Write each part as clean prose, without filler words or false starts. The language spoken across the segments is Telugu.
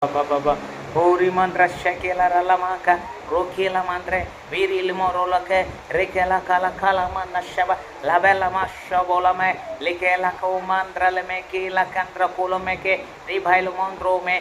Baba Hori mandra shakela ralamaka rokela mandre viril morolake rekela kala kala manna shaba labella mashabola me likela ko mandra le meke la kandra polo meke ribailo mondro me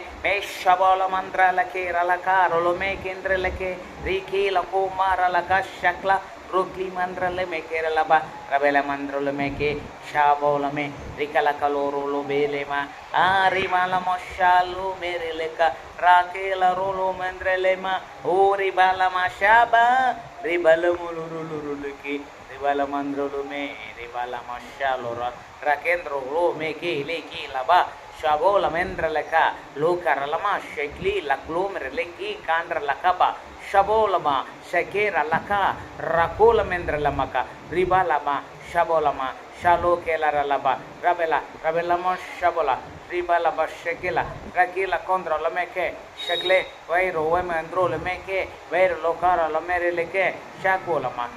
shabola mandra la ke ralaka rolo me kendre leke riki la ko mara la kashakla Rukli mandrale meke laba rabela mandrale meke shabola me rikala kaloro lo belema ari mala moshalu mereleka rakela rolo mandralema ori bala mashaba ribala muluruluruleki ribala mandralu me ribala mashalo rakendro lo meke leki laba shabola mendraleka lokaralama shekli laklumre leki kandra lakaba Shabolama, Shakira Laka, Rakola Mendralamaka, Ribalama, Shabolama, Shalo Kelaralaba, Rabelamo Shabola, Ribalaba Shekila, Rakila Condra Lameke, Shakle, Vairo Wemandro Lemeke, Vairo Lokara Lamereleke, Shakolama,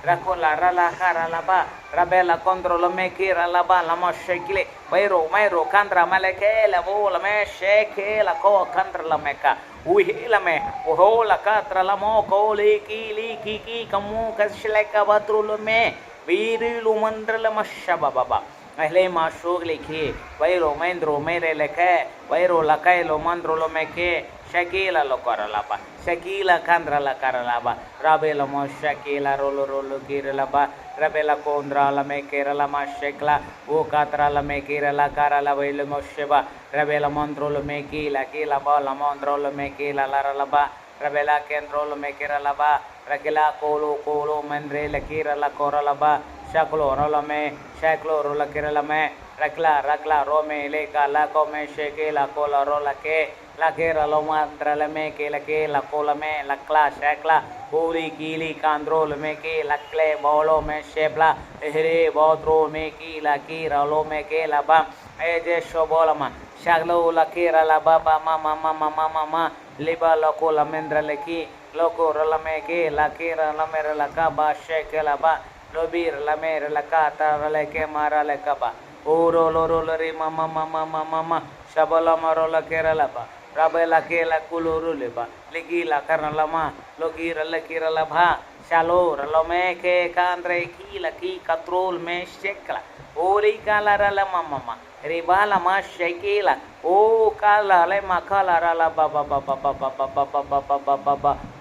Rakola Rala Karalaba, Rabela Condro Lameke, Ralaba, Lama Shekle, Vairo, Mairo, Kandra Maleke, Lavola Me, Sheke, La Co, Kandra Lameka. Uhilame, uhola katra lamo kole kili kiki kamu kashleka batrulume virilu mandrala mashaba baba ahle mashog lekhe vairo mendro mere lekhe vairo lakailo mandrolo meke shakila lokaralaba shakila kandra la karalaba rabela mo shakila rolo kiralaba rabela kondra la mekera la mashekla o katra la mekera la karala vailo mosheba rabela mandrolo meki la kila bala mandrolo meki la laralaba rabela kendrolo mekera laba rakela kolo mendre la kira la koralaba shaklo rolame shaklo rola kiralame rakla rome le kala come sheke la kola rola ke la kera lo mantra la meke la ke la kola me la kla shakla puri kili kandrol meke la kle bolo me shebla ehre botro meki la kira lo meke la ba eje shobolama shaglo la kira la baba mama liba la kola mendra leki loko rola meke la kira la mera la ka ba sheke la ba lobir la mera la ka ta la ke mara la ka ba oro loro lori mama shabala maro la kera la ba rabela ke la kuluru le ba legi la karna la ma logira la kira la ba shalor lo me ke kandre ki la ki katrol me shekla ori kala la mama ribala ma shekila o kala le makala la baba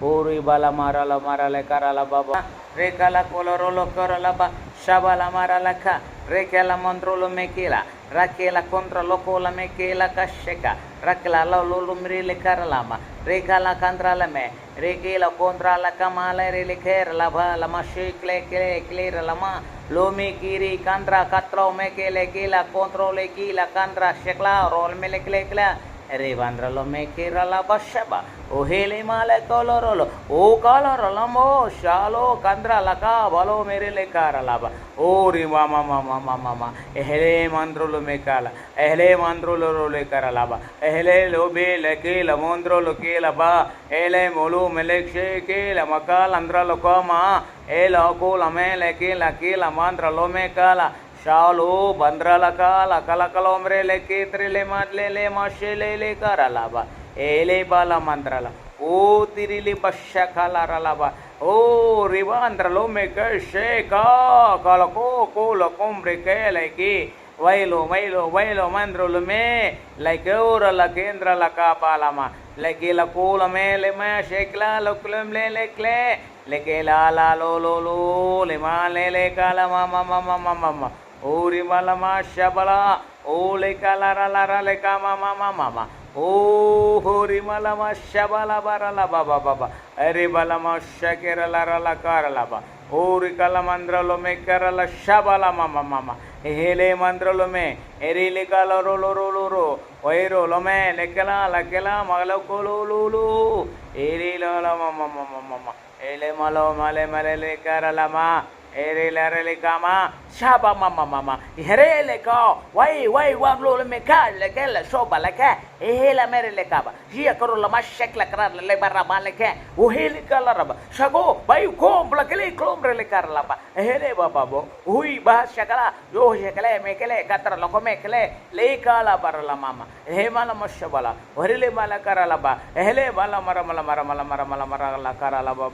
ori bala mara le kara la baba rekala koloro lo kara la ba shabala mara la ka rekela mandrolo mekela rakela contra locola mekela kasheka rakela lolo mrile karalama rekala contra la me rekela contra la kamala relekera la ba la mashekle kle lama lomi kiri contra katro mekele kila controle kila contra shekla rol melekle kla re bandra lo mekera la bashaba o hele male colorolo o colorolo mo shalo kandra laka balo mere le karalaba o ri mama ehle mandrolo mekala ehle mandrolo le karalaba ehle lobe le ke la mandrolo ke la ba ele molu melek she ke la makal andra lo kama ela ko la mele ke la mandra lo mekala Shalo bandralaka la kalakalomre le ketre le madle le mashele le karalaba ele bala mandrala o tirili bashakala ralaba o ribandralo me ke sheka kalako kola kombre ke le ki vailo mandrolo me like ora la kendra la kapalama like la kola me le ma shekla lo klem le kle le la lo le ma le kala mama Ori malama shabala ole kalara le kama mama o hori malama shabala barala baba are balama shakera la karala ba ori kalamandra lo me karala shabala mama hele mandra lo me erile kala ro oiro lo me lekala la kala magalo kolulu eri la mama ele malo male le karala ma Erelerelikama, Shabamama, Hereleko, why, Wablo Meka, Legel, Shoba Leke, Ehela Merelecaba, Giacola Mashek Lacra, Lebara Maleke, Uhelica Laraba, Shago, Bayuko, Blakele, Clombrele Carlapa, Eheleba Babo, Ui Ba Shakala, Yo Shakale, Mekele, Catra Locomekele, Leikala Barala Mama, Hemala Mashabala, Orele Malacaralaba, Ehele Bala Maramala Caralaba,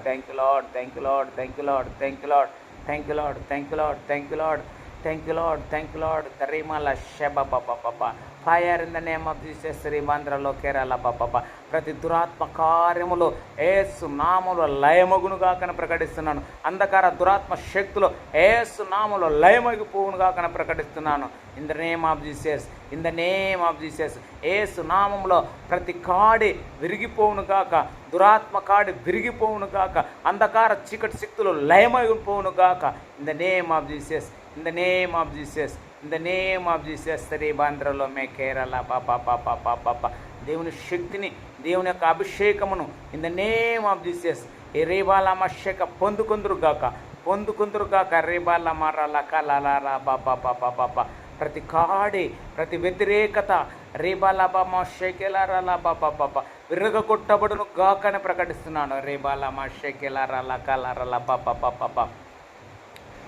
thank you, Lord, thank you, Lord, thank you, Lord, thank you, Lord. Thank you, Lord. Thank you, Lord. Thank you, Lord. Thank you, Lord. Thank you, Lord. Tarimala Sheba Papa. Fire in the name of Jesus. Rimandra Lokerala Papa. ప్రతి దురాత్మ కార్యములు యేసు నామములో లయమగునుగా కన ప్రకటిస్తున్నాను. అంధకార దురాత్మ శక్తులు యేసు నామములో లయమగిపోవునుగా కన ప్రకటిస్తున్నాను. In the name of Jesus, in the name of Jesus. Yesu నామములో ప్రతి కాడి విరిగిపోవును గాక, దురాత్మ కాడి విరిగిపోవును గాక, అంధకార చీకటి శక్తులు లయమైపోవును గాక. In the name of Jesus, in the name of Jesus, in the name of Jesus. శ్రీబాంధ్రలో మే కేరళ పాప దేవుని శక్తిని, దేవుని యొక్క అభిషేకమును in the name of Jesus ఏ రేబాలమశేక పొందుకుందురుగాక రేబాల మరల కలలారా బాబా. ప్రతి కాడి, ప్రతి వ్యతిరేకత రేబాలమశేకెలారాల బాబా విరగొట్టబడును గాకని ప్రకటిస్తున్నాను. రేబాలమశేకెలారాల కలరాల బాబా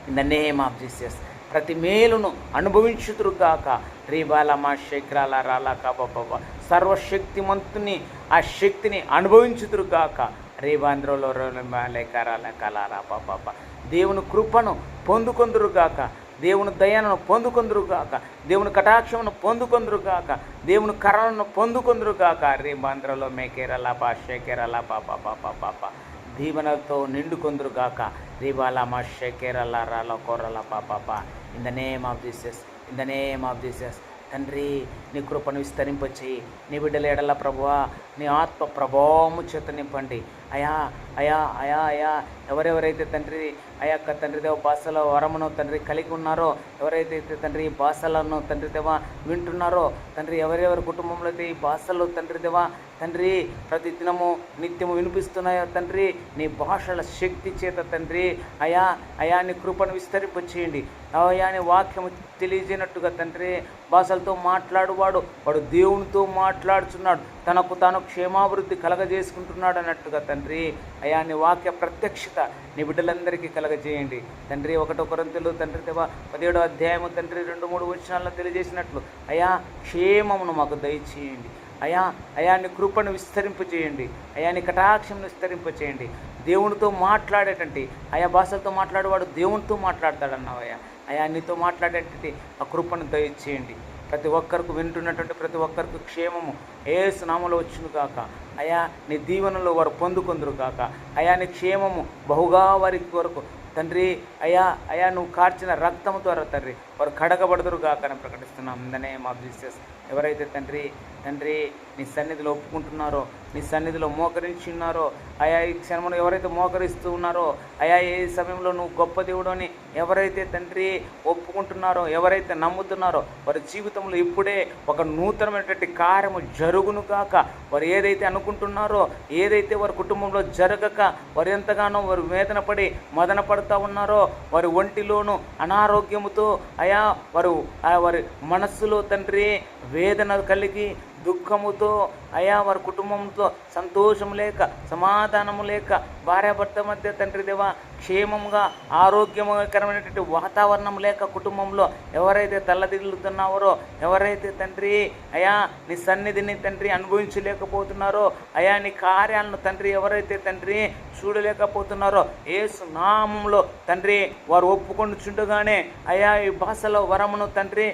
in the name of Jesus. ప్రతి మేలును అనుభవించుదురుగాక. రీబాలమా శేఖరాల రాలా కాబా సర్వశక్తిమంతుని ఆ శక్తిని అనుభవించుదురుగాక. రీబాంధ్రలో లేకరాల కలారా బాబా. దేవుని కృపను పొందుకొందురుగాక, దేవుని దయను పొందుకొందురుగాక, దేవుని కటాక్షమును పొందుకొందురుగాక, దేవుని కరణను పొందుకొందురుగాక. రీబాంధ్రలో మేకేరలా బా శేఖరాల బాబా దీవెనలతో నిండుకొందురుగాక. రీబాలమా శేఖరాల రాల కొర్రల బాబా. In the name of Jesus, in the name of Jesus. తండ్రి నీ కృపను విస్తరింపచేయి. నీ బిడ్డల ఎడల ప్రభువా నీ ఆత్మ ప్రభావము చేత నింపండి. అయా ఎవరెవరైతే తండ్రి తండ్రి దేవ భాషల వరమును తండ్రి కలిగి ఉన్నారో, ఎవరైతే తండ్రి ఈ భాషలను తండ్రి దేవ వింటున్నారో, తండ్రి ఎవరెవరి కుటుంబంలో అయితే ఈ భాషలు తండ్రి దేవ తండ్రి ప్రతి దినము నిత్యము వినిపిస్తున్నాయో తండ్రి నీ భాషల శక్తి చేత తండ్రి అయా నీ కృపను విస్తరింపచేయండి. అయా నీ వాక్యము తెలియజేయనట్టుగా తండ్రి భాషలతో మాట్లాడువాడు వాడు దేవునితో మాట్లాడుచున్నాడు, తనకు తాను క్షేమాభివృద్ధి కలగజేసుకుంటున్నాడు అన్నట్టుగా తండ్రి అయా నీ వాక్య ప్రత్యక్షత నీ బిడ్డలందరికీ కలగజేయండి తండ్రి. 1 కొరింథీయులు తండ్రి దేవ 17వ అధ్యాయము తండ్రి 2-3 వచనాలను తెలియజేసినట్లు అయా క్షేమమును మాకు దయచేయండి. అయా నీ కృపను విస్తరింపచేయండి. అయా నీ కటాక్షమును విస్తరింపచేయండి. దేవునితో మాట్లాడేటంటి ఆయా భాషలతో మాట్లాడేవాడు దేవునితో మాట్లాడతాడన్నావయ్యా. అయా నీతో మాట్లాడేటంటి ఆ కృపను దయచేయండి. ప్రతి ఒక్కరికి వింటున్నటువంటి ప్రతి ఒక్కరికి క్షేమము యేసు నామములో వచ్చును కాక. అయా నీ దీవెనలో వారు పొందుకొందురు కాక. అయా నీ క్షేమము బహుగా వారి కొరకు తండ్రి అయా నువ్వు కార్చిన రక్తము ద్వారా తండ్రి వారు కడగబడదురు కాక అని ప్రకటిస్తున్నాం. In the name of Jesus. ఎవరైతే తండ్రి నీ సన్నిధిలో ఒప్పుకుంటున్నారో, నీ సన్నిధిలో మోకరించి ఉన్నారో, అయా ఈ క్షణంలో ఎవరైతే మోకరిస్తూ ఉన్నారో, అయా ఏ సమయంలో నువ్వు గొప్ప దేవుడు అని ఎవరైతే తండ్రి ఒప్పుకుంటున్నారో, ఎవరైతే నమ్ముతున్నారో వారి జీవితంలో ఇప్పుడే ఒక నూతనమైనటువంటి కార్యము జరుగును కాక. వారు ఏదైతే అనుకుంటున్నారో, ఏదైతే వారి కుటుంబంలో జరగక వారు ఎంతగానో వారు వేదన పడి మదన పడుతూ ఉన్నారో, వారి ఒంటిలోనూ అనారోగ్యముతో అయా వారి మనస్సులో తండ్రి వేదన కలిగి దుఃఖముతో అయా వారి కుటుంబంతో సంతోషం లేక సమాధానము లేక భార్యాభర్త మధ్య తండ్రి దేవా క్షేమంగా ఆరోగ్యకరమైనటువంటి వాతావరణం లేక కుటుంబంలో ఎవరైతే తల్లదిల్లుతున్నారో, ఎవరైతే తండ్రి అయా నీ సన్నిధిని తండ్రి అనుభవించలేకపోతున్నారో, అయా నీ కార్యాలను తండ్రి ఎవరైతే తండ్రి చూడలేకపోతున్నారో, యేసు నామములో తండ్రి వారు ఒప్పుకొనుచుండగానే అయా ఈ భాషలో వరమును తండ్రి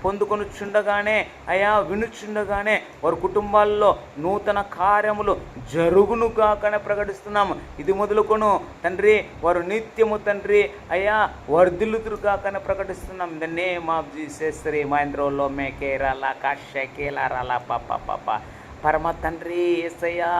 పొందుకొనుచుండగానే అయా వినుచుండగానే వారి కుటుంబాల్లో నూతన కార్యములు జరుగును కాకనే ప్రకటిస్తున్నాము. ఇది మొదలుకొను తండ్రి వారు నిత్యము తండ్రి అయా వర్ధిల్లుతురు కాకనే ప్రకటిస్తున్నాం. In the name of Jesus. శ్రీ మహేంద్రలో మేకేరాలా కాశకేలారాలా పాప పరమ తండ్రి యేసయ్యా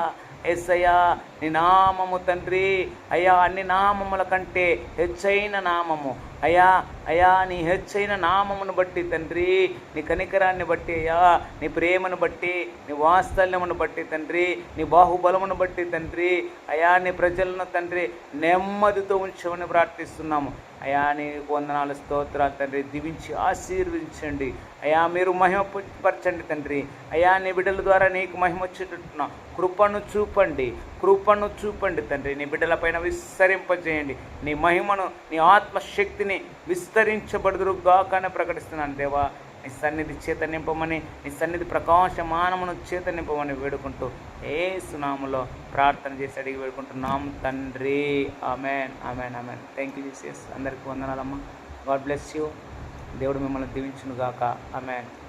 నీ నామము తండ్రి అయ్యా అన్ని నామముల కంటే హెచ్చైన నామము అయ్యా అయ్యా నీ హెచ్చైన నామమును బట్టి తండ్రి, నీ కనికరాన్ని బట్టి అయ్యా, నీ ప్రేమను బట్టి, నీ వాత్సల్యమును బట్టి తండ్రి, నీ బాహుబలమును బట్టి తండ్రి, అయా నీ ప్రజలను తండ్రి నెమ్మదితో ఉంచమని ప్రార్థిస్తున్నాము. అయా నీకు వందనాలు, స్తోత్రాలు తండ్రి. దీవించి ఆశీర్వదించండి అయా, మీరు మహిమపరచండి తండ్రి. అయా నీ బిడ్డల ద్వారా నీకు మహిమ వచ్చేటట్టున కృపను చూపండి తండ్రి. నీ బిడ్డల పైన విస్తరింపజేయండి. నీ మహిమను, నీ ఆత్మశక్తిని విస్తరించబడుదురుగాకనే ప్రకటిస్తున్నాను దేవా. నీ సన్నిధి చేత నింపమని, నీ సన్నిధి ప్రకాశమానమును చేత నింపమని వేడుకుంటూ యేసు నామములో ప్రార్థన చేసి అడిగి వేడుకుంటున్నాం తండ్రి. Amen, amen, amen. Thank you Jesus. అందరికీ వందనాలమ్మా. God bless you. దేవుడు మిమ్మల్ని దీవించును గాక. ఆమెన్.